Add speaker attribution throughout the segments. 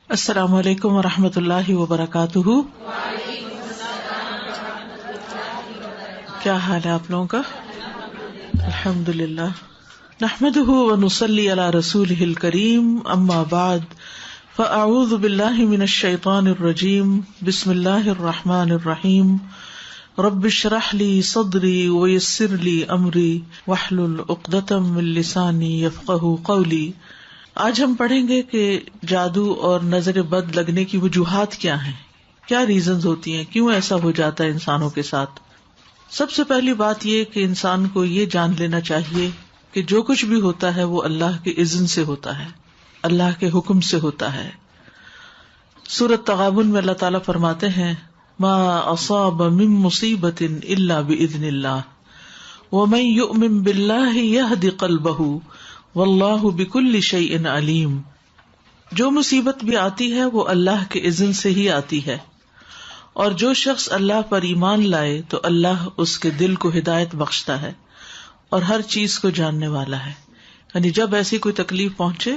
Speaker 1: السلام علیکم ورحمۃ اللہ وبرکاتہ. کیا حال ہے آپ لوگوں کا؟ الحمد للہ. نحمده ونصلی علی رسولہ الکریم. اما بعد فاعوذ باللہ من الشیطان الرجیم. بسم اللہ الرحمن الرحیم. رب اشرح لی صدری ویسر لی امری واحلل عقدۃ من لسانی یفقہوا قولی. آج ہم پڑھیں گے کہ جادو اور نظر بد لگنے کی وجوہات کیا ہیں، کیا ریزنز ہوتی ہیں، کیوں ایسا ہو جاتا ہے انسانوں کے ساتھ. سب سے پہلی بات یہ کہ انسان کو یہ جان لینا چاہیے کہ جو کچھ بھی ہوتا ہے وہ اللہ کے اذن سے ہوتا ہے، اللہ کے حکم سے ہوتا ہے. سورۃ تغابن میں اللہ تعالیٰ فرماتے ہیں ما اصاب من مصیبۃ الا باذن اللہ ومن یؤمن باللہ یہد قلبہ واللہ بکل شیء علیم. جو مصیبت بھی آتی ہے وہ اللہ کے اذن سے ہی آتی ہے، اور جو شخص اللہ پر ایمان لائے تو اللہ اس کے دل کو ہدایت بخشتا ہے اور ہر چیز کو جاننے والا ہے. یعنی جب ایسی کوئی تکلیف پہنچے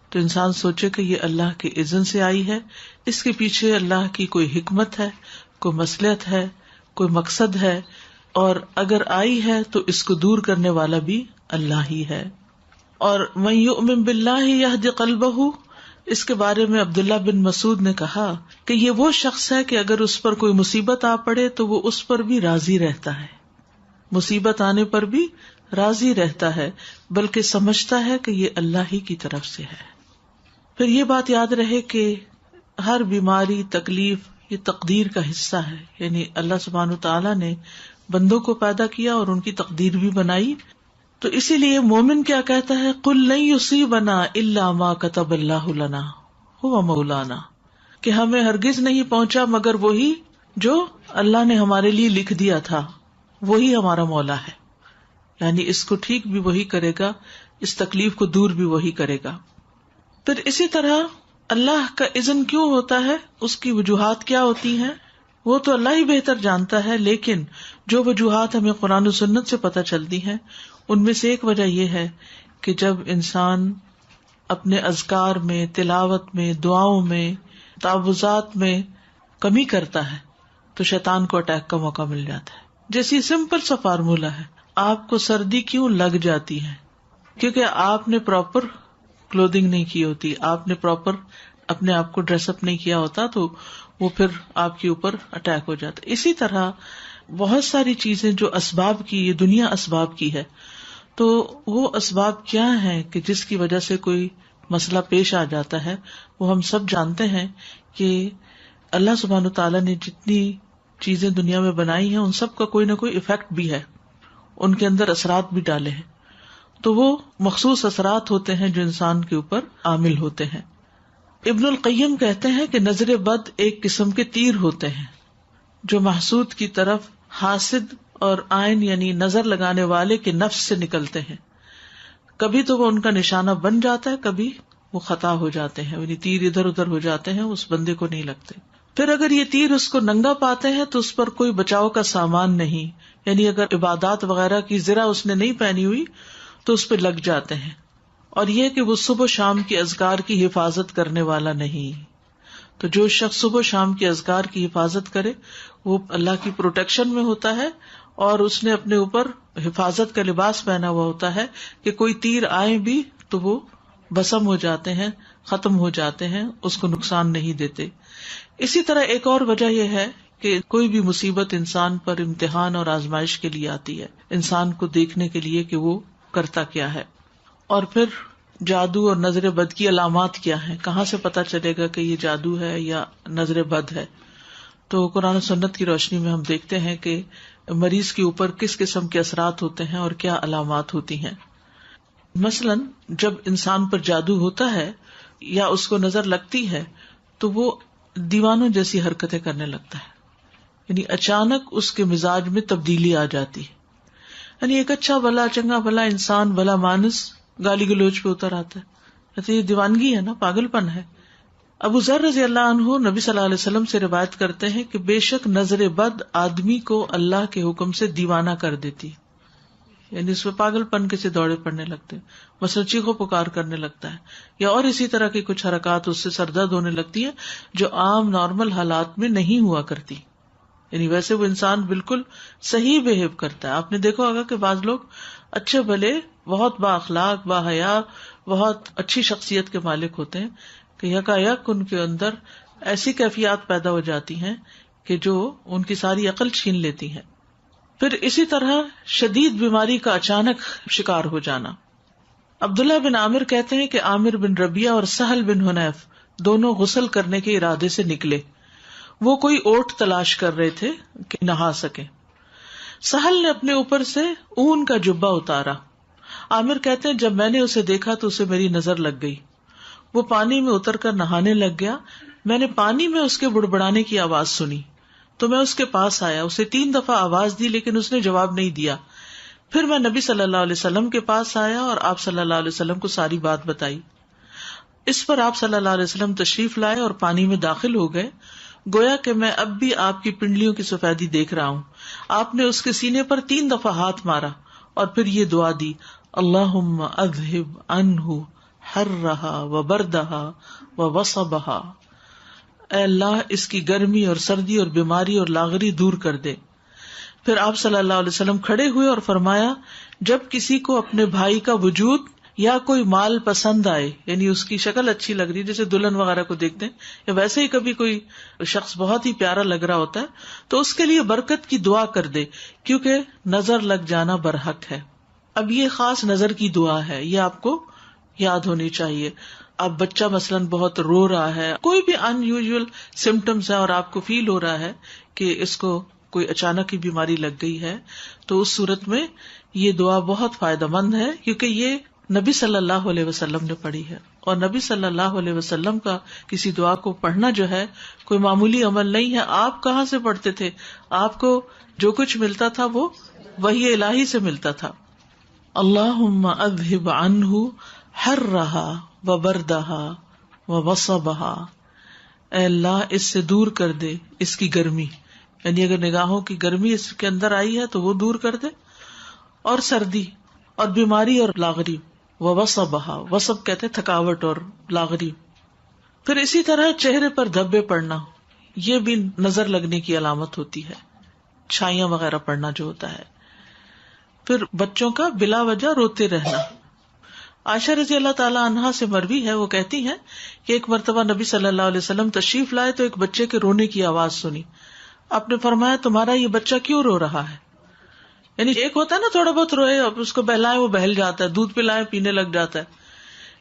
Speaker 1: تو انسان سوچے کہ یہ اللہ کے اذن سے آئی ہے، اس کے پیچھے اللہ کی کوئی حکمت ہے، کوئی مصلحت ہے، کوئی مقصد ہے، اور اگر آئی ہے تو اس کو دور کرنے والا بھی اللہ ہی ہے. اور من یؤمن باللہ یہد قلبہ، اس کے بارے میں عبداللہ بن مسعود نے کہا کہ یہ وہ شخص ہے کہ اگر اس پر کوئی مصیبت آ پڑے تو وہ اس پر بھی راضی رہتا ہے، مصیبت آنے پر بھی راضی رہتا ہے، بلکہ سمجھتا ہے کہ یہ اللہ ہی کی طرف سے ہے. پھر یہ بات یاد رہے کہ ہر بیماری، تکلیف یہ تقدیر کا حصہ ہے. یعنی اللہ سبحانہ وتعالیٰ نے بندوں کو پیدا کیا اور ان کی تقدیر بھی بنائی. تو اسی لیے مومن کیا کہتا ہے، قل لن یصیبنا الا ما کتب اللہ لنا هو مولانا، کہ ہمیں ہرگز نہیں پہنچا مگر وہی جو اللہ نے ہمارے لیے لکھ دیا تھا، وہی ہمارا مولا ہے. یعنی اس کو ٹھیک بھی وہی کرے گا، اس تکلیف کو دور بھی وہی کرے گا. پھر اسی طرح اللہ کا اذن کیوں ہوتا ہے، اس کی وجوہات کیا ہوتی ہیں، وہ تو اللہ ہی بہتر جانتا ہے. لیکن جو وجوہات ہمیں قرآن و سنت سے پتہ چلتی ہیں ان میں سے ایک وجہ یہ ہے کہ جب انسان اپنے اذکار میں، تلاوت میں، دعاؤں میں، تعوذات میں کمی کرتا ہے تو شیطان کو اٹیک کا موقع مل جاتا ہے. جیسی سمپل سا فارمولا ہے، آپ کو سردی کیوں لگ جاتی ہے؟ کیونکہ آپ نے پراپر کلودنگ نہیں کی ہوتی، آپ نے پراپر اپنے آپ کو ڈریس اپ نہیں کیا ہوتا، تو وہ پھر آپ کے اوپر اٹیک ہو جاتا ہے. اسی طرح بہت ساری چیزیں جو اسباب کی، یہ دنیا اسباب کی ہے، تو وہ اسباب کیا ہیں کہ جس کی وجہ سے کوئی مسئلہ پیش آ جاتا ہے. وہ ہم سب جانتے ہیں کہ اللہ سبحانہ وتعالیٰ نے جتنی چیزیں دنیا میں بنائی ہیں ان سب کا کوئی نہ کوئی ایفیکٹ بھی ہے، ان کے اندر اثرات بھی ڈالے ہیں. تو وہ مخصوص اثرات ہوتے ہیں جو انسان کے اوپر عامل ہوتے ہیں. ابن القیم کہتے ہیں کہ نظر بد ایک قسم کے تیر ہوتے ہیں جو محسود کی طرف حاسد اور عین یعنی نظر لگانے والے کے نفس سے نکلتے ہیں. کبھی تو وہ ان کا نشانہ بن جاتا ہے، کبھی وہ خطا ہو جاتے ہیں، یعنی تیر ادھر ادھر ہو جاتے ہیں، اس بندے کو نہیں لگتے. پھر اگر یہ تیر اس کو ننگا پاتے ہیں تو اس پر کوئی بچاؤ کا سامان نہیں، یعنی اگر عبادات وغیرہ کی زرہ اس نے نہیں پہنی ہوئی تو اس پہ لگ جاتے ہیں. اور یہ کہ وہ صبح شام کی اذکار کی حفاظت کرنے والا نہیں. تو جو شخص صبح شام کی اذکار کی حفاظت کرے وہ اللہ کی پروٹیکشن میں ہوتا ہے، اور اس نے اپنے اوپر حفاظت کا لباس پہنا ہوا ہوتا ہے کہ کوئی تیر آئے بھی تو وہ بسم ہو جاتے ہیں، ختم ہو جاتے ہیں، اس کو نقصان نہیں دیتے. اسی طرح ایک اور وجہ یہ ہے کہ کوئی بھی مصیبت انسان پر امتحان اور آزمائش کے لیے آتی ہے، انسان کو دیکھنے کے لیے کہ وہ کرتا کیا ہے. اور پھر جادو اور نظر بد کی علامات کیا ہیں، کہاں سے پتا چلے گا کہ یہ جادو ہے یا نظر بد ہے. تو قرآن و سنت کی روشنی میں ہم دیکھتے ہیں کہ مریض کے اوپر کس قسم کے اثرات ہوتے ہیں اور کیا علامات ہوتی ہیں. مثلاً جب انسان پر جادو ہوتا ہے یا اس کو نظر لگتی ہے تو وہ دیوانوں جیسی حرکتیں کرنے لگتا ہے، یعنی اچانک اس کے مزاج میں تبدیلی آ جاتی ہے. یعنی ایک اچھا بھلا چنگا بھلا انسان، بھلا مانس گالی گلوچ پہ اتر آتا ہے. یہ دیوانگی ہے نا، پاگل پن ہے. ابو ذر رضی اللہ عنہ نبی صلی اللہ علیہ وسلم سے روایت کرتے ہیں کہ بے شک نظر بد آدمی کو اللہ کے حکم سے دیوانہ کر دیتی. یعنی اس میں پاگل پن کے سے دوڑے پڑنے لگتے ہیں، مثلا چیخو پکار کرنے لگتا ہے، یا اور اسی طرح کی کچھ حرکات اس سے سر درد ہونے لگتی ہیں جو عام نارمل حالات میں نہیں ہوا کرتی. یعنی ویسے وہ انسان بالکل صحیح بہیو کرتا ہے. آپ نے دیکھا ہوگا کہ بعض لوگ اچھے بھلے بہت با اخلاق با حیا بہت اچھی شخصیت کے مالک ہوتے ہیں کہ یکایک ان کے اندر ایسی کیفیات پیدا ہو جاتی ہیں کہ جو ان کی ساری عقل چھین لیتی ہیں. پھر اسی طرح شدید بیماری کا اچانک شکار ہو جانا. عبداللہ بن عامر کہتے ہیں کہ عامر بن ربیعہ اور سہل بن حنیف دونوں غسل کرنے کے ارادے سے نکلے. وہ کوئی اوٹ تلاش کر رہے تھے کہ نہا سکیں. سہل نے اپنے اوپر سے اون کا جبہ اتارا. عامر کہتے ہیں جب میں نے اسے دیکھا تو اسے میری نظر لگ گئی. وہ پانی میں اتر کر نہانے لگ گیا. میں نے پانی میں اس کے بڑبڑانے کی آواز سنی تو میں اس کے پاس آیا. اسے 3 دفعہ آواز دی لیکن اس نے جواب نہیں دیا. پھر میں نبی صلی اللہ علیہ وسلم کے پاس آیا اور آپ صلی اللہ علیہ وسلم کو ساری بات بتائی. اس پر آپ صلی اللہ علیہ وسلم تشریف لائے اور پانی میں داخل ہو گئے. گویا کہ میں اب بھی آپ کی پنڈلیوں کی سفیدی دیکھ رہا ہوں. آپ نے اس کے سینے پر 3 دفعہ ہاتھ مارا اور پھر یہ دعا دی، اللہم اذہب عنہ حرہا وبردہا ووصبہا. اے اللہ اس کی گرمی اور سردی اور بیماری اور لاغری دور کر دے. پھر آپ صلی اللہ علیہ وسلم کھڑے ہوئے اور فرمایا، جب کسی کو اپنے بھائی کا وجود یا کوئی مال پسند آئے، یعنی اس کی شکل اچھی لگ رہی، جیسے دلہن وغیرہ کو دیکھتے ہیں، یا ویسے ہی کبھی کوئی شخص بہت ہی پیارا لگ رہا ہوتا ہے، تو اس کے لیے برکت کی دعا کر دے، کیونکہ نظر لگ جانا برحق ہے. اب یہ خاص نظر کی دعا ہے، یہ آپ کو یاد ہونی چاہیے. اب بچہ مثلاً بہت رو رہا ہے، کوئی بھی ان یوزول سمٹمز ہے اور آپ کو فیل ہو رہا ہے کہ اس کو کوئی اچانک ہی بیماری لگ گئی ہے، تو اس صورت میں یہ دعا بہت فائدہ مند ہے، کیونکہ یہ نبی صلی اللہ علیہ وسلم نے پڑھی ہے. اور نبی صلی اللہ علیہ وسلم کا کسی دعا کو پڑھنا جو ہے کوئی معمولی عمل نہیں ہے. آپ کہاں سے پڑھتے تھے؟ آپ کو جو کچھ ملتا تھا وہ وحی الہی سے ملتا تھا. اللہم اذہب عنہ حرہا وبردہا ووصبہا. اے اللہ اس سے دور کر دے اس کی گرمی، یعنی اگر نگاہوں کی گرمی اس کے اندر آئی ہے تو وہ دور کر دے، اور سردی اور بیماری اور لاغری. ووصبہا، وصب کہتے ہیں تھکاوٹ اور لاغری. پھر اسی طرح چہرے پر دھبے پڑنا، یہ بھی نظر لگنے کی علامت ہوتی ہے، چھائیاں وغیرہ پڑنا جو ہوتا ہے. پھر بچوں کا بلا وجہ روتے رہنا. عائشہ رضی اللہ تعالی عنہا سے مروی ہے، وہ کہتی ہیں کہ ایک مرتبہ نبی صلی اللہ علیہ وسلم تشریف لائے تو ایک بچے کے رونے کی آواز سنی. آپ نے فرمایا تمہارا یہ بچہ کیوں رو رہا ہے؟ یعنی ایک ہوتا ہے نا تھوڑا بہت روئے، اب اس کو بہلائیں وہ بہل جاتا ہے، دودھ پلائیں پینے لگ جاتا ہے.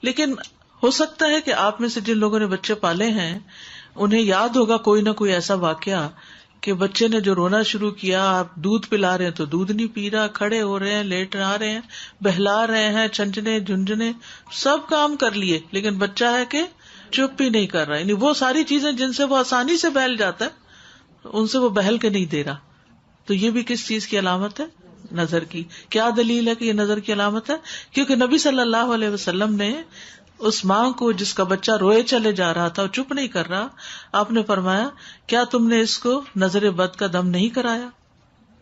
Speaker 1: لیکن ہو سکتا ہے کہ آپ میں سے جن لوگوں نے بچے پالے ہیں انہیں یاد ہوگا کوئی نہ کوئی ایسا واقعہ کہ بچے نے جو رونا شروع کیا، آپ دودھ پلا رہے ہیں تو دودھ نہیں پی رہا، کھڑے ہو رہے ہیں، لیٹ آ رہے ہیں، بہلا رہے ہیں، چھنچنے جھنجھنے سب کام کر لیے، لیکن بچہ ہے کہ چپ ہی نہیں کر رہا. یعنی وہ ساری چیزیں جن سے وہ آسانی سے بہل جاتا ہے ان سے وہ بہل کے نہیں دے رہا. تو یہ بھی کس چیز کی علامت ہے؟ نظر کی. کیا دلیل ہے کہ یہ نظر کی علامت ہے؟ کیونکہ نبی صلی اللہ علیہ وسلم نے اس ماں کو جس کا بچہ روئے چلے جا رہا تھا اور چپ نہیں کر رہا، آپ نے فرمایا کیا تم نے اس کو نظر بد کا دم نہیں کرایا؟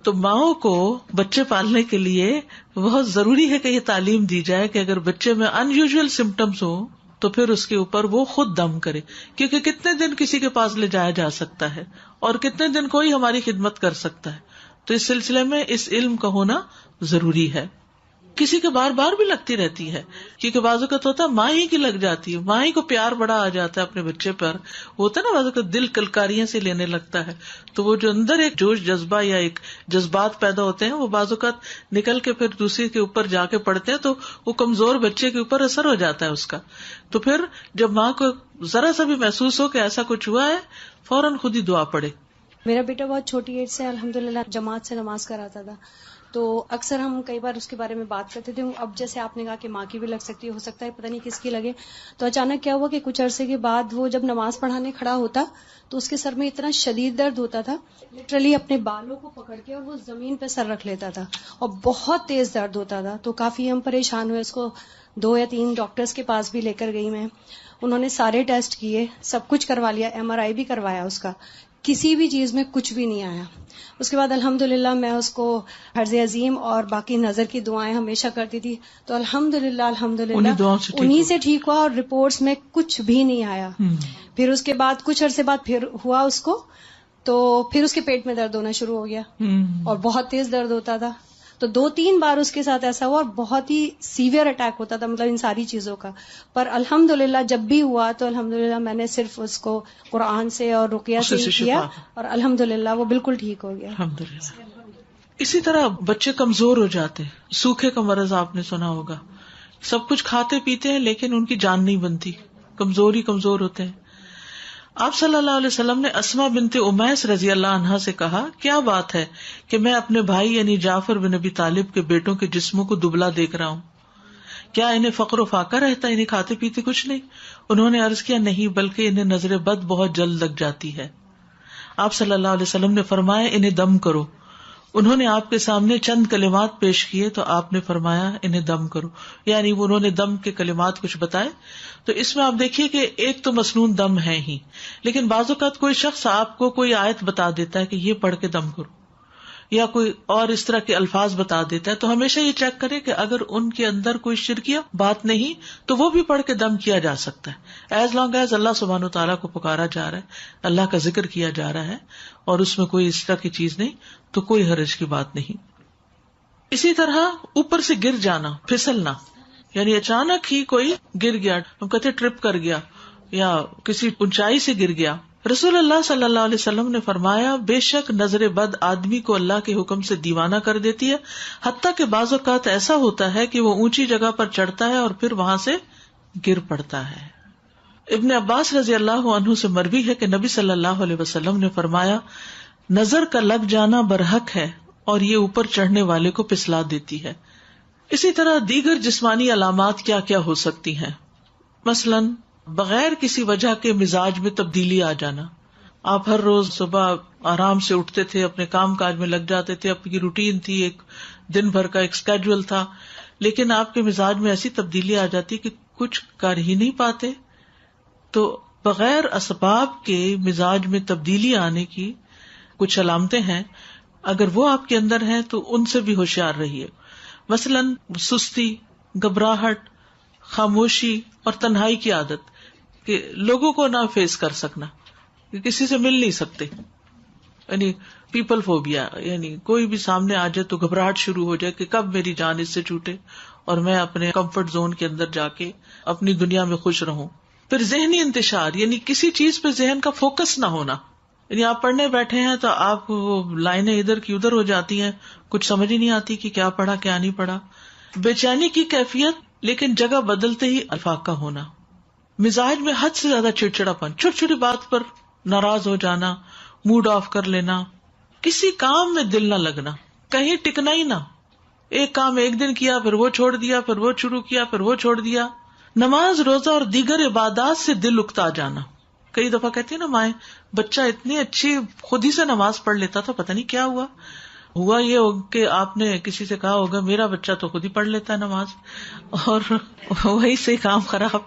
Speaker 1: تو ماؤں کو بچے پالنے کے لیے بہت ضروری ہے کہ یہ تعلیم دی جائے کہ اگر بچے میں ان یوزول سمٹمس ہوں تو پھر اس کے اوپر وہ خود دم کرے، کیونکہ کتنے دن کسی کے پاس لے جایا جا سکتا ہے اور کتنے دن کوئی ہماری خدمت کر سکتا ہے. تو اس سلسلے میں اس علم کا ہونا ضروری ہے. کسی کے بار بار بھی لگتی رہتی ہے، کیونکہ بعض اوقات ہوتا ہے ماں ہی کی لگ جاتی ہے، ماں ہی کو پیار بڑا آ جاتا ہے اپنے بچے پر، ہوتا ہے نا بعض اوقات دل کلکاریاں سے لینے لگتا ہے، تو وہ جو اندر ایک جوش جذبہ یا ایک جذبات پیدا ہوتے ہیں وہ بعض اوقات نکل کے پھر دوسرے کے اوپر جا کے پڑتے ہیں، تو وہ کمزور بچے کے اوپر اثر ہو جاتا ہے اس کا. تو پھر جب ماں کو ذرا سا بھی محسوس ہو کہ ایسا کچھ ہوا ہے، فوراً خود ہی دعا پڑے.
Speaker 2: میرا بیٹا بہت چھوٹی ایج سے الحمدللہ جماعت سے نماز کراتا تھا، تو اکثر ہم کئی بار اس کے بارے میں بات کرتے تھے. اب جیسے آپ نے کہا کہ ماں کی بھی لگ سکتی ہے، ہو سکتا ہے پتہ نہیں کس کی لگے. تو اچانک کیا ہوا کہ کچھ عرصے کے بعد وہ جب نماز پڑھانے کھڑا ہوتا تو اس کے سر میں اتنا شدید درد ہوتا تھا، لٹرلی اپنے بالوں کو پکڑ کے اور وہ زمین پہ سر رکھ لیتا تھا اور بہت تیز درد ہوتا تھا. تو کافی ہم پریشان ہوئے، اس کو 2 یا 3 ڈاکٹرز کے پاس بھی لے کر گئی میں. انہوں نے سارے ٹیسٹ کیے، سب کچھ کروا لیا، MRI بھی کروایا اس کا. کسی بھی چیز میں کچھ بھی نہیں آیا. اس کے بعد الحمدللہ میں اس کو حرز عظیم اور باقی نظر کی دعائیں ہمیشہ کرتی تھی. تو الحمدللہ انہی سے ٹھیک ہوا اور رپورٹس میں کچھ بھی نہیں آیا. پھر اس کے بعد کچھ عرصے بعد پھر ہوا اس کو، تو پھر اس کے پیٹ میں درد ہونا شروع ہو گیا اور بہت تیز درد ہوتا تھا. تو 2-3 بار اس کے ساتھ ایسا ہوا اور بہت ہی سیویئر اٹیک ہوتا تھا، مطلب ان ساری چیزوں کا. پر الحمدللہ جب بھی ہوا تو الحمدللہ میں نے صرف اس کو قرآن سے اور رقیہ سے ہی کیا اور الحمدللہ وہ بالکل ٹھیک ہو گیا.
Speaker 1: الحمدللہ. اسی طرح بچے کمزور ہو جاتے ہیں، سوکھے کا مرض آپ نے سنا ہوگا. سب کچھ کھاتے پیتے ہیں لیکن ان کی جان نہیں بنتی، کمزور ہوتے ہیں. آپ صلی اللہ علیہ وسلم نے اسما بنت امیس رضی اللہ عنہا سے کہا، کیا بات ہے کہ میں اپنے بھائی یعنی جعفر بن ابی طالب کے بیٹوں کے جسموں کو دبلا دیکھ رہا ہوں، کیا انہیں فقر و فاقہ رہتا ہے، انہیں کھاتے پیتے کچھ نہیں؟ انہوں نے عرض کیا، نہیں، بلکہ انہیں نظر بد بہت جلد لگ جاتی ہے. آپ صلی اللہ علیہ وسلم نے فرمایا، انہیں دم کرو. انہوں نے آپ کے سامنے چند کلمات پیش کیے تو آپ نے فرمایا انہیں دم کرو، یعنی انہوں نے دم کے کلمات کچھ بتائے. تو اس میں آپ دیکھیے کہ ایک تو مسنون دم ہے ہی، لیکن بعض اوقات کوئی شخص آپ کو کوئی آیت بتا دیتا ہے کہ یہ پڑھ کے دم کرو، یا کوئی اور اس طرح کے الفاظ بتا دیتا ہے. تو ہمیشہ یہ چیک کرے کہ اگر ان کے اندر کوئی شرکیہ بات نہیں تو وہ بھی پڑھ کے دم کیا جا سکتا ہے، ایز لانگ ایز اللہ سبحانہ و تعالیٰ کو پکارا جا رہا ہے، اللہ کا ذکر کیا جا رہا ہے اور اس میں کوئی اس طرح کی چیز نہیں تو کوئی حرج کی بات نہیں. اسی طرح اوپر سے گر جانا، پھسلنا، یعنی اچانک ہی کوئی گر گیا، ہم کہتے ٹرپ کر گیا یا کسی اونچائی سے گر گیا. رسول اللہ صلی اللہ علیہ وسلم نے فرمایا، بے شک نظر بد آدمی کو اللہ کے حکم سے دیوانہ کر دیتی ہے، حتیٰ کہ بعض اوقات ایسا ہوتا ہے کہ وہ اونچی جگہ پر چڑھتا ہے اور پھر وہاں سے گر پڑتا ہے. ابن عباس رضی اللہ عنہ سے مروی ہے کہ نبی صلی اللہ علیہ وسلم نے فرمایا، نظر کا لگ جانا برحق ہے اور یہ اوپر چڑھنے والے کو پسلا دیتی ہے. اسی طرح دیگر جسمانی علامات کیا کیا ہو سکتی ہیں؟ مثلاً بغیر کسی وجہ کے مزاج میں تبدیلی آ جانا. آپ ہر روز صبح آرام سے اٹھتے تھے، اپنے کام کاج میں لگ جاتے تھے، اپنی روٹین تھی، ایک دن بھر کا ایک اسکیڈول تھا، لیکن آپ کے مزاج میں ایسی تبدیلی آ جاتی کہ کچھ کر ہی نہیں پاتے. تو بغیر اسباب کے مزاج میں تبدیلی آنے کی کچھ علامتیں ہیں، اگر وہ آپ کے اندر ہیں تو ان سے بھی ہوشیار رہیے. مثلاً سستی، گھبراہٹ، خاموشی اور تنہائی کی عادت، کہ لوگوں کو نہ فیس کر سکنا، کہ کسی سے مل نہیں سکتے، یعنی پیپل فوبیا، یعنی کوئی بھی سامنے آ جائے تو گھبراہٹ شروع ہو جائے کہ کب میری جان اس سے چھوٹے اور میں اپنے کمفرٹ زون کے اندر جا کے اپنی دنیا میں خوش رہوں. پھر ذہنی انتشار، یعنی کسی چیز پہ ذہن کا فوکس نہ ہونا، یعنی آپ پڑھنے بیٹھے ہیں تو آپ وہ لائنیں ادھر کی ادھر ہو جاتی ہیں، کچھ سمجھ ہی نہیں آتی کہ کیا پڑھا کیا نہیں پڑھا. بے چینی کی کیفیت، لیکن جگہ بدلتے ہی افاقہ ہونا. مزاج میں حد سے زیادہ چڑچڑاپن، چھوٹی چھوٹی بات پر ناراض ہو جانا، موڈ آف کر لینا، کسی کام میں دل نہ لگنا، کہیں ٹکنا ہی نہ، ایک کام ایک دن کیا پھر وہ چھوڑ دیا، پھر وہ شروع کیا پھر وہ چھوڑ دیا. نماز، روزہ اور دیگر عبادات سے دل اکتا جانا. کئی دفعہ کہتی ہیں نا مائیں، بچہ اتنی اچھی خود ہی سے نماز پڑھ لیتا تھا، پتہ نہیں کیا ہوا یہ کہ آپ نے کسی سے کہا ہوگا میرا بچہ تو خود ہی پڑھ لیتا ہے نماز، اور وہی سے کام خراب.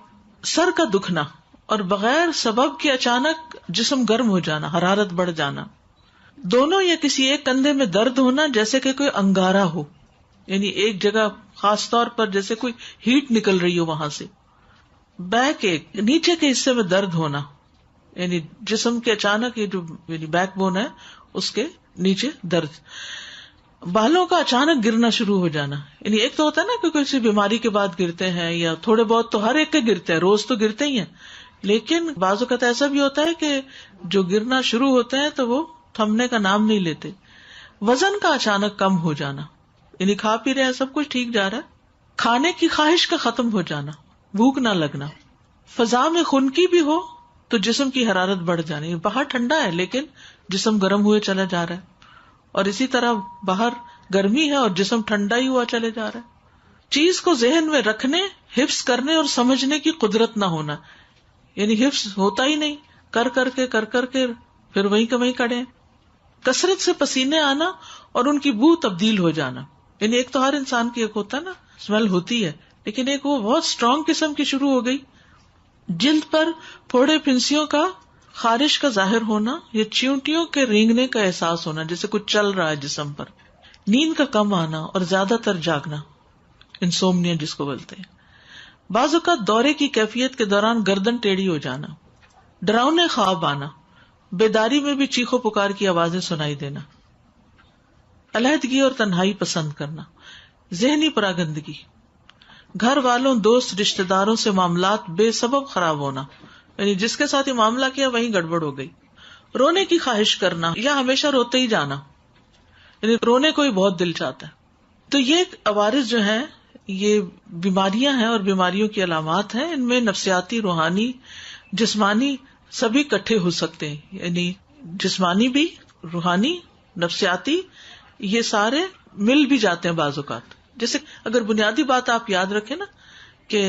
Speaker 1: سر کا دکھنا اور بغیر سبب کے اچانک جسم گرم ہو جانا، حرارت بڑھ جانا. دونوں یا کسی ایک کندھے میں درد ہونا جیسے کہ کوئی انگارہ ہو، یعنی ایک جگہ خاص طور پر جیسے کوئی ہیٹ نکل رہی ہو وہاں سے. بیک ایک، نیچے کے حصے میں درد ہونا، یعنی جسم کے اچانک یہ جو یعنی بیک بون ہے اس کے نیچے درد. بالوں کا اچانک گرنا شروع ہو جانا، یعنی ایک تو ہوتا ہے نا کہ کسی بیماری کے بعد گرتے ہیں، یا تھوڑے بہت تو ہر ایک کے گرتے ہیں، روز تو گرتے ہی ہیں، لیکن بعض اوقات ایسا بھی ہوتا ہے کہ جو گرنا شروع ہوتے ہیں تو وہ تھمنے کا نام نہیں لیتے. وزن کا اچانک کم ہو جانا، یعنی کھا پی رہے ہیں سب کچھ ٹھیک جا رہا ہے، کھانے کی خواہش کا ختم ہو جانا، بھوک نہ لگنا. فضا میں خنکی بھی ہو تو جسم کی حرارت بڑھ جانی، باہر ٹھنڈا ہے لیکن جسم گرم ہوئے چلا جا رہا ہے، اور اسی طرح باہر گرمی ہے اور جسم ٹھنڈا ہی ہوا چلے جا رہا ہے. چیز کو ذہن میں رکھنے، حفظ کرنے اور سمجھنے کی قدرت نہ ہونا، یعنی حفظ ہوتا ہی نہیں، کر کر کے پھر وہیں کا وہیں کڑے. کثرت سے پسینے آنا اور ان کی بو تبدیل ہو جانا، یعنی ایک تو ہر انسان کی ایک ہوتا ہے نا اسمیل ہوتی ہے، لیکن ایک وہ بہت اسٹرانگ قسم کی شروع ہو گئی. جلد پر پھوڑے پھنسیوں کا خارش کا ظاہر ہونا یا چیونٹیوں کے رینگنے کا احساس ہونا، جیسے کچھ چل رہا ہے جسم پر، نیند کا کم آنا اور زیادہ تر جاگنا، انسومنیا جس کو بولتے ہیں، بعض اوقات دورے کی کیفیت کے دوران گردن ٹیڑھی ہو جانا، ڈراؤنے خواب آنا، بیداری میں بھی چیخو پکار کی آوازیں سنائی دینا، علیحدگی اور تنہائی پسند کرنا، ذہنی پراگندگی، گھر والوں، دوست، رشتہ داروں سے معاملات بے سبب خراب ہونا، یعنی جس کے ساتھ یہ معاملہ کیا وہیں گڑبڑ ہو گئی، رونے کی خواہش کرنا یا ہمیشہ روتے ہی جانا، یعنی رونے کو ہی بہت دل چاہتا ہے. تو یہ عوارض جو ہیں یہ بیماریاں ہیں اور بیماریوں کی علامات ہیں. ان میں نفسیاتی، روحانی، جسمانی سبھی اکٹھے ہو سکتے ہیں، یعنی جسمانی بھی، روحانی، نفسیاتی، یہ سارے مل بھی جاتے ہیں بعض اوقات. جیسے اگر بنیادی بات آپ یاد رکھیں نا کہ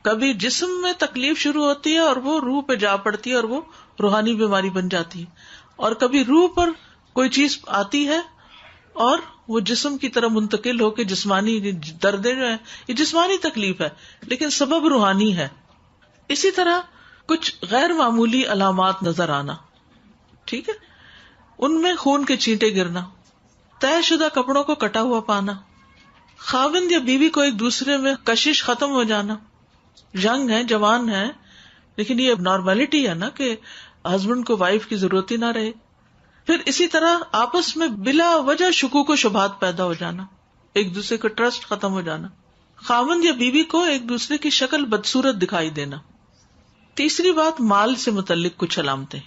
Speaker 1: کبھی جسم میں تکلیف شروع ہوتی ہے اور وہ روح پہ جا پڑتی ہے اور وہ روحانی بیماری بن جاتی ہے، اور کبھی روح پر کوئی چیز آتی ہے اور وہ جسم کی طرح منتقل ہو کے جسمانی دردیں جو ہیں یہ جسمانی تکلیف ہے لیکن سبب روحانی ہے. اسی طرح کچھ غیر معمولی علامات نظر آنا، ٹھیک ہے، ان میں خون کے چھینٹے گرنا، طے شدہ کپڑوں کو کٹا ہوا پانا، خاوند یا بیوی کو ایک دوسرے میں کشش ختم ہو جانا، ینگ ہے، جوان ہے، لیکن یہ نارملٹی ہے نا کہ ہسبینڈ کو وائف کی ضرورت ہی نہ رہے. پھر اسی طرح آپس میں بلا وجہ شکوک و شبہات پیدا ہو جانا، ایک دوسرے کا ٹرسٹ ختم ہو جانا، خاوند یا بیوی کو ایک دوسرے کی شکل بدصورت دکھائی دینا. تیسری بات، مال سے متعلق کچھ علامتیں،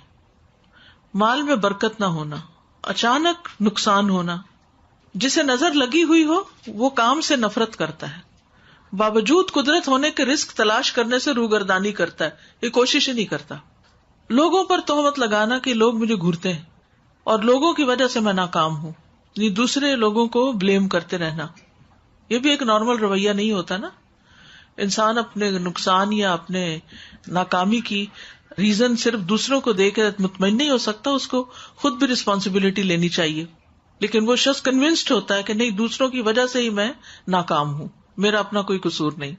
Speaker 1: مال میں برکت نہ ہونا، اچانک نقصان ہونا، جسے نظر لگی ہوئی ہو وہ کام سے نفرت کرتا ہے، باوجود قدرت ہونے کے رزق تلاش کرنے سے روگردانی کرتا ہے، یہ کوشش ہی نہیں کرتا. لوگوں پر تہمت لگانا کہ لوگ مجھے گھورتے ہیں اور لوگوں کی وجہ سے میں ناکام ہوں، یعنی دوسرے لوگوں کو بلیم کرتے رہنا، یہ بھی ایک نارمل رویہ نہیں ہوتا نا. انسان اپنے نقصان یا اپنے ناکامی کی ریزن صرف دوسروں کو دے کے مطمئن نہیں ہو سکتا، اس کو خود بھی رسپانسبلٹی لینی چاہیے. لیکن وہ شخص کنونسڈ ہوتا ہے کہ نہیں، دوسروں کی وجہ سے ہی میں ناکام ہوں، میرا اپنا کوئی قصور نہیں.